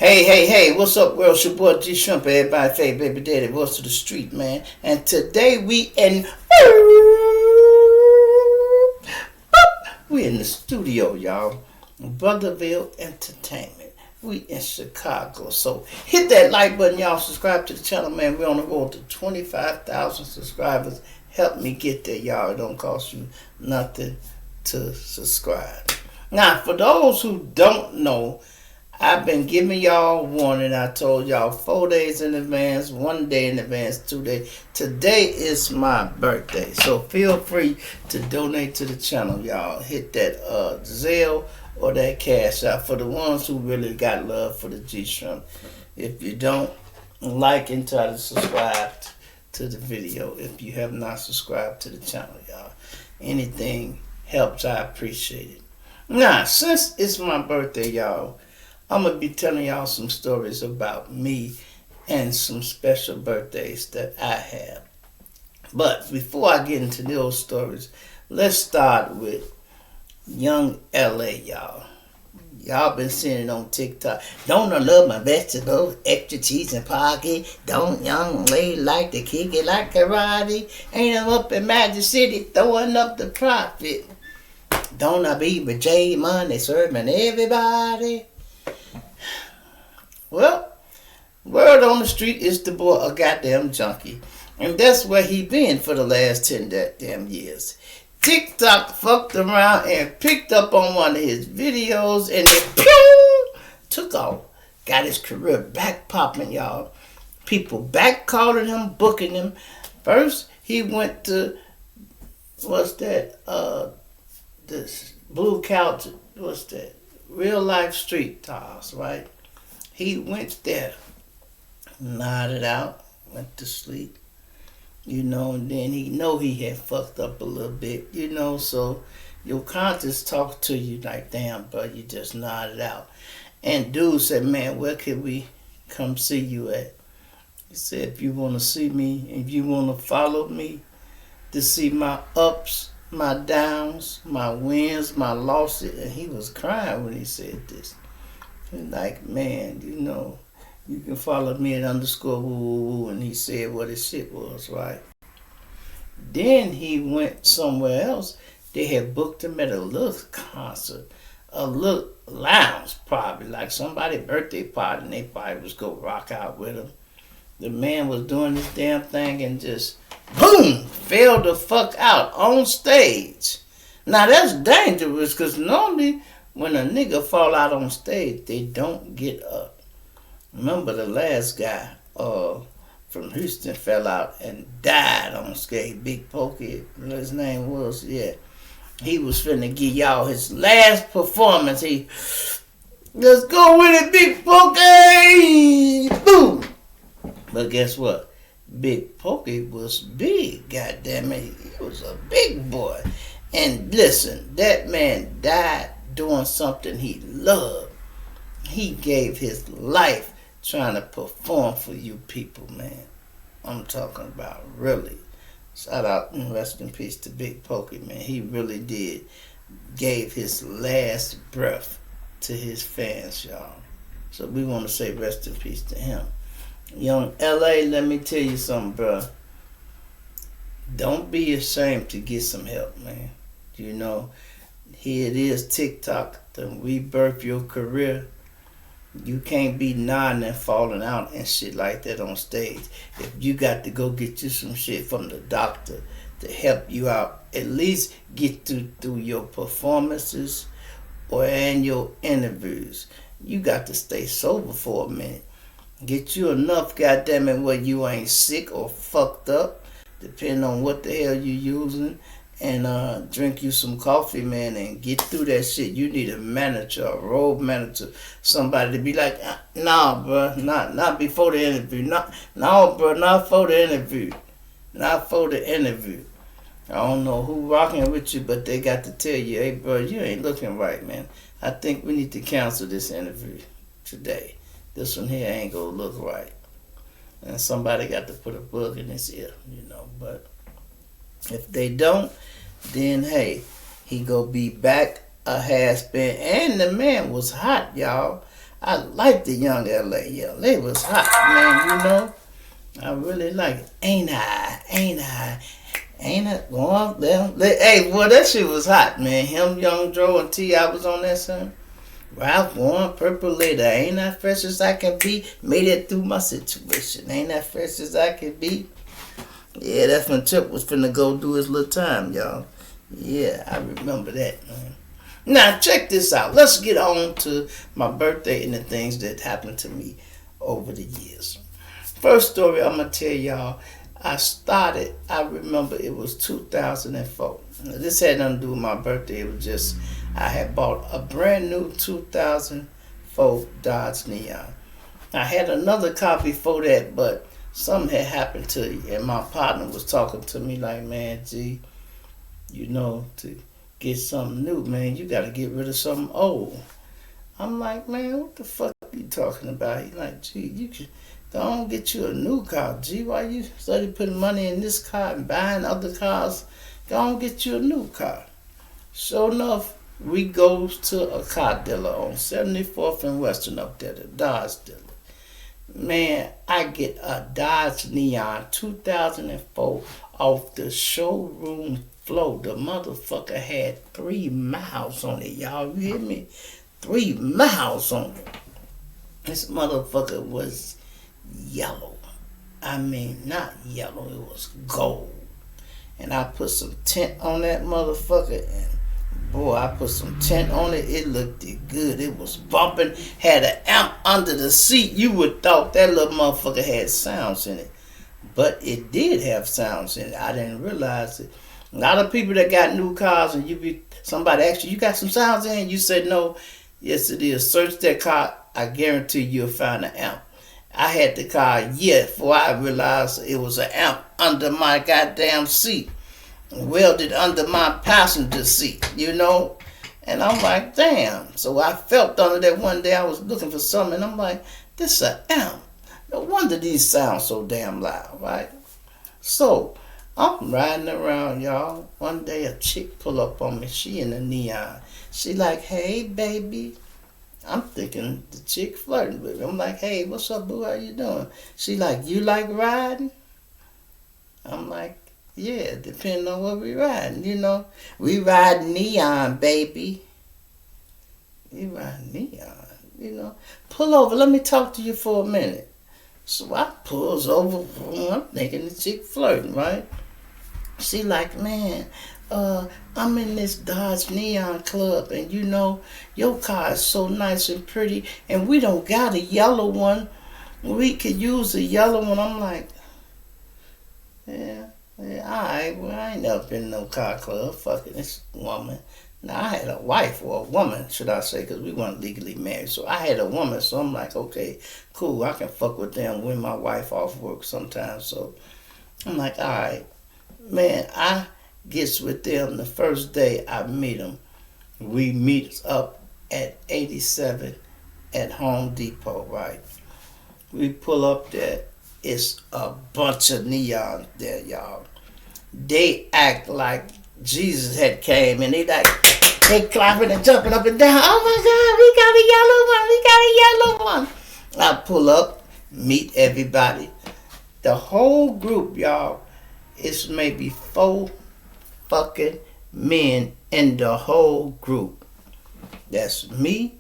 Hey, what's up, world? It's your boy G Shrimp, everybody, favorite baby daddy, voice to the street, man. And today we in the studio, y'all. Brotherville Entertainment. We in Chicago. So hit that like button, y'all. Subscribe to the channel, man. We're on the road to 25,000 subscribers. Help me get there, y'all. It don't cost you nothing to subscribe. Now, for those who don't know, I've been giving y'all warning. I told y'all 4 days in advance, 1 day in advance, 2 days. Today is my birthday, so feel free to donate to the channel, y'all. Hit that Zelle or that Cash App for the ones who really got love for the G Shrimp. If you don't, like and try to subscribe to the video if you have not subscribed to the channel, y'all. Anything helps, I appreciate it. Now, since it's my birthday, y'all, I'm going to be telling y'all some stories about me and some special birthdays that I have. But before I get into those stories, let's start with Young LA, y'all. Y'all been seeing it on TikTok. Don't I love my vegetables, extra cheese and pocket? Don't young lady like to kick it like karate? Ain't I'm up in Magic City throwing up the profit? Don't I be with J Money serving everybody? Well, word on the street is the boy a goddamn junkie. And that's where he been for the last 10 damn years. TikTok fucked around and picked up on one of his videos and it pew, took off. Got his career back popping, y'all. People back calling him, booking him. First, he went to, this Blue Couch, Real Life Street Talks, right? He went there, nodded out, went to sleep, and then he had fucked up a little bit, so your conscience talks to you like, damn, bro, you just nodded out. And dude said, man, where can we come see you at? He said, if you want to see me, if you want to follow me to see my ups, my downs, my wins, my losses, and he was crying when he said this. Like, man, you can follow me at _woo woo woo, and he said what his shit was, right? Then he went somewhere else. They had booked him at a little concert, a little lounge probably, like somebody's birthday party, and they probably was go rock out with him. The man was doing this damn thing and just, boom, fell the fuck out on stage. Now that's dangerous, because normally when a nigga fall out on stage, they don't get up. Remember the last guy from Houston fell out and died on stage. Big Pokey, what his name was, yeah. He was finna give y'all his last performance. Let's go with it, Big Pokey! Boom! But guess what? Big Pokey was big, goddamn it. He was a big boy. And listen, that man died doing something he loved. He gave his life trying to perform for you people, man. I'm talking about really. Shout out and rest in peace to Big Pokey, man. He really did. Gave his last breath to his fans, y'all. So we want to say rest in peace to him. Young LA, let me tell you something, bro. Don't be ashamed to get some help, man. Here it is, TikTok, to rebirth your career. You can't be nodding and falling out and shit like that on stage. If you got to go get you some shit from the doctor to help you out, at least get through your performances and your interviews. You got to stay sober for a minute. Get you enough, goddammit, where you ain't sick or fucked up, depending on what the hell you using. And drink you some coffee, man, and get through that shit. You need a manager, a road manager, somebody to be like, nah, bro, not before the interview. No, bro, not for the interview. Not for the interview. I don't know who rocking with you, but they got to tell you, hey, bro, you ain't looking right, man. I think we need to cancel this interview today. This one here ain't gonna look right. And somebody got to put a bug in his ear, but if they don't, then hey, he gonna be back a has been. And the man was hot, y'all. I like the young LA. Yeah, they was hot, man, you know. I really like it. Ain't I? Ain't I? Ain't I? Going there. Hey, boy, that shit was hot, man. Him, Young Joe, and T.I. was on that song. Ralph Lauren, Purple Later. Ain't I fresh as I can be? Made it through my situation. Ain't I fresh as I can be? Yeah, that's when Tip was finna go do his little time, y'all. Yeah, I remember that, man. Now, check this out. Let's get on to my birthday and the things that happened to me over the years. First story I'm going to tell y'all, I remember it was 2004. Now, this had nothing to do with my birthday. It was just, I had bought a brand new 2004 Dodge Neon. I had another car before that, but something had happened to it. And my partner was talking to me like, man, G, you know, to get something new, man, you got to get rid of something old. I'm like, man, what the fuck are you talking about? He's like, gee, you can go on get you a new car. Gee, why you study putting money in this car and buying other cars? Go on get you a new car. Sure enough, we goes to a car dealer on 74th and Western up there, the Dodge dealer. Man, I get a Dodge Neon 2004 off the showroom floor. The motherfucker had 3 miles on it, y'all. You hear me? 3 miles on it. This motherfucker was yellow. I mean, not yellow, it was gold. And I put some tint on that motherfucker, and boy, I put some tint on it. It looked good. It was bumping. Had an amp under the seat. You would thought that little motherfucker had sounds in it. But it did have sounds in it. I didn't realize it. A lot of people that got new cars and somebody asked you got some sounds in it? You said no. Yes, it is. Search that car. I guarantee you'll find an amp. I had the car a year before I realized it was an amp under my goddamn seat. Welded under my passenger seat, you know? And I'm like, damn. So I felt under that one day. I was looking for something, and I'm like, this is an amp. No wonder these sound so damn loud, right? So I'm riding around, y'all. One day a chick pull up on me. She in a Neon. She like, hey, baby. I'm thinking the chick flirting with me. I'm like, hey, what's up, boo? How you doing? She like, you like riding? I'm like, yeah, depending on what we riding, you know. We ride Neon, baby. We ride Neon, you know. Pull over, let me talk to you for a minute. So I pulls over. I'm thinking the chick flirting, right? She like, man, I'm in this Dodge Neon Club, and you know, your car is so nice and pretty, and we don't got a yellow one. We could use a yellow one. I'm like, yeah, alright, well, I ain't never been in no car club. Fucking this woman. Now, I had a wife, or a woman, should I say, because we weren't legally married. So I had a woman, so I'm like, okay, cool, I can fuck with them when my wife off work sometimes. So I'm like, alright. Man, I gets with them the first day I meet them. We meet up at 87 at Home Depot, right? We pull up there. It's a bunch of neons there, y'all. They act like Jesus had came, and they clapping and jumping up and down. Oh my God, we got a yellow one. I pull up, meet everybody. The whole group, y'all, it's maybe 4 fucking men in the whole group. That's me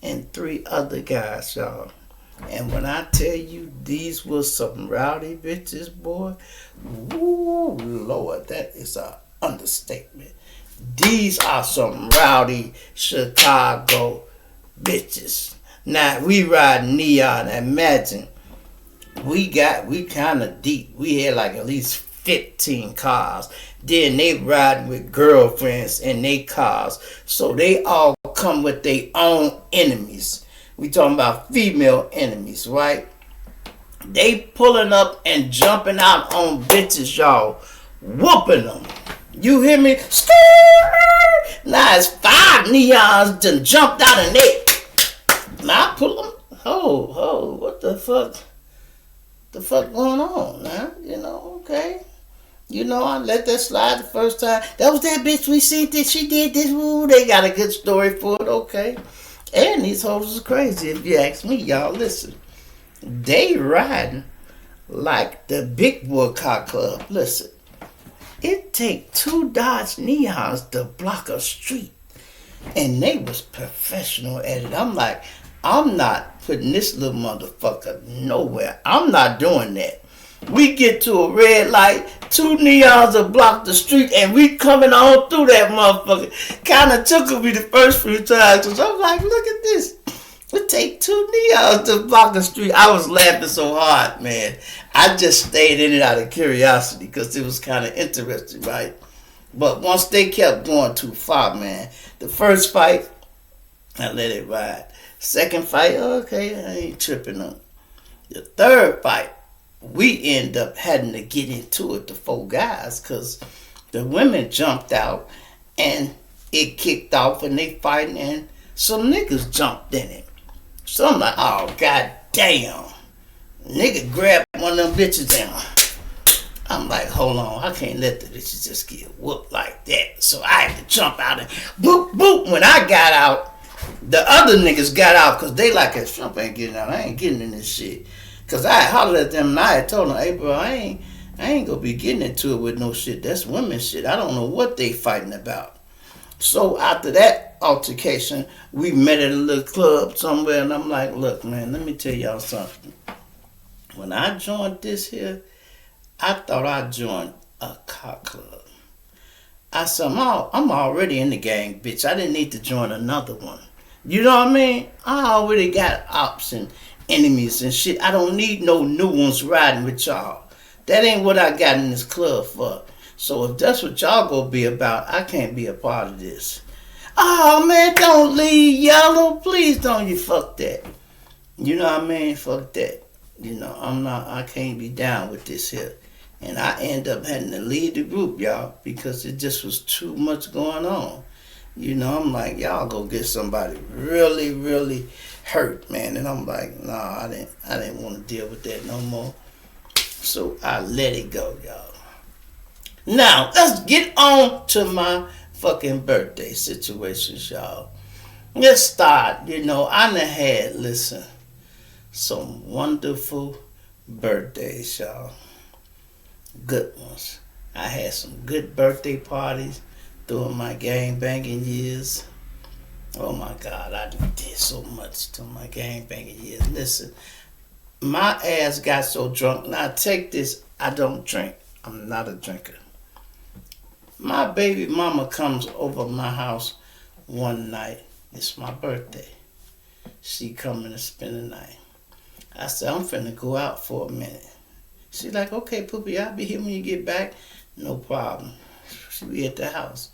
and 3 other guys, y'all. And when I tell you these was some rowdy bitches, boy, woo, Lord, that is an understatement. These are some rowdy Chicago bitches. Now, we ride Neon. Imagine, we kind of deep. We had like at least 15 cars. Then they riding with girlfriends in their cars. So they all come with their own enemies. We talking about female enemies, right? They pulling up and jumping out on bitches, y'all. Whooping them. You hear me? Now it's 5 neons done jumped out and they. Now I pull them. Oh, what the fuck? The fuck going on, now? You know, okay. You know, I let that slide the first time. That was that bitch we seen that she did this. Ooh, they got a good story for it, okay. And these hoes is crazy if you ask me, y'all. Listen, they riding like the big boy car club. Listen, it take 2 Dodge Neons to block a street. And they was professional at it. I'm like, I'm not putting this little motherfucker nowhere. I'm not doing that. We get to a red light, 2 neons will block the street, and we coming on through that motherfucker. Kind of took me the first few times, because I'm like, look at this. It take 2 neons to block the street. I was laughing so hard, man. I just stayed in it out of curiosity, because it was kind of interesting, right? But once they kept going too far, man, the first fight, I let it ride. Second fight, okay, I ain't tripping on it. The third fight, we end up having to get into it, the 4 guys, because the women jumped out and it kicked off and they fighting and some niggas jumped in it. So I'm like, oh, god damn. Nigga grabbed one of them bitches down. I'm like, hold on, I can't let the bitches just get whooped like that. So I had to jump out and boop, boop. When I got out, the other niggas got out because they like, if Trump ain't getting out, I ain't getting in this shit. Because I hollered at them and I had told them, hey, bro, I ain't going to be getting into it with no shit. That's women shit. I don't know what they fighting about. So after that altercation, we met at a little club somewhere, and I'm like, look, man, let me tell y'all something. When I joined this here, I thought I joined a car club. I said, I'm already in the gang, bitch. I didn't need to join another one. You know what I mean? I already got ops and enemies and shit. I don't need no new ones riding with y'all. That ain't what I got in this club for. So if that's what y'all gonna be about, I can't be a part of this. Oh man, don't leave, Yellow. Please don't you fuck that. You know what I mean? Fuck that. You know, I can't be down with this here. And I end up having to leave the group, y'all, because it just was too much going on. You know, I'm like, y'all go get somebody really, really hurt, man. And I'm like, nah, I didn't want to deal with that no more. So I let it go, y'all. Now, let's get on to my fucking birthday situations, y'all. Let's start, you know, I done had, listen, some wonderful birthdays, y'all. Good ones. I had some good birthday parties during my gang banging years. Oh my God, I did so much during my gang banging years. Listen, my ass got so drunk. Now take this, I don't drink. I'm not a drinker. My baby mama comes over my house one night. It's my birthday. She coming to spend the night. I said, I'm finna go out for a minute. She's like, okay, Poopy, I'll be here when you get back. No problem. She be at the house.